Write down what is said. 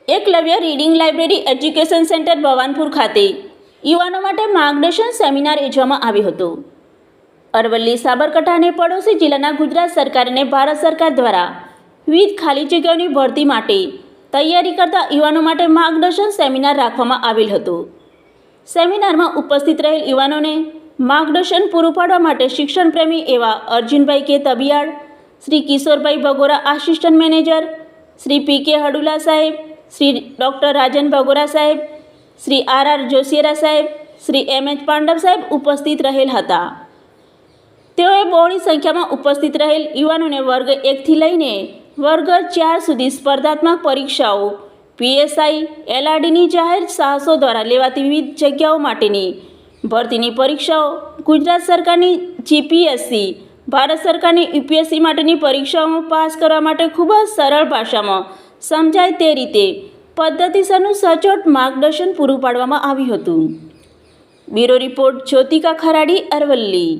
Eklavya reading library education centre Bhavanpur ખાતે યુવાનો માટે માર્ગદર્શન સેમિનાર યોજવામાં આવ્યો હતો. અરવલ્લી, સાબરકાંઠા અને પડોશી જિલ્લાના ગુજરાત સરકાર અને ભારત સરકાર દ્વારા વિવિધ ખાલી જગ્યાઓની ભરતી માટે તૈયારી કરતા યુવાનો માટે માર્ગદર્શન સેમિનાર રાખવામાં આવેલ હતો. સેમિનારમાં ઉપસ્થિત રહેલ યુવાનોને માર્ગદર્શન પૂરું પાડવા માટે શિક્ષણ પ્રેમી એવા અર્જુનભાઈ કે તબિયાળ, શ્રી કિશોરભાઈ ભગોરા આસિસ્ટન્ટ મેનેજર, શ્રી પી કે હડુલા સાહેબ, શ્રી ડૉક્ટર રાજન ભગોરા સાહેબ, શ્રી આર આર જોશિયરા સાહેબ, શ્રી એમ એચ પાંડવ સાહેબ ઉપસ્થિત રહેલ હતા. તેઓએ બહોળી સંખ્યામાં ઉપસ્થિત રહેલ યુવાનોને વર્ગ 1થી લઈને વર્ગ 4 સુધી સ્પર્ધાત્મક પરીક્ષાઓ, પીએસઆઈ, એલઆરડીની જાહેર સાહસો દ્વારા લેવાતી વિવિધ જગ્યાઓ માટેની ભરતીની પરીક્ષાઓ, ગુજરાત સરકારની જીપીએસસી, ભારત સરકારની યુપીએસસી માટેની પરીક્ષાઓમાં પાસ કરવા માટે ખૂબ જ સરળ ભાષામાં સમજાય તે રીતે પદ્ધતિસરનું સચોટ માર્ગદર્શન પૂરું પાડવામાં આવ્યું હતું. Bureau report Jyothika Kharadi, Aravalli.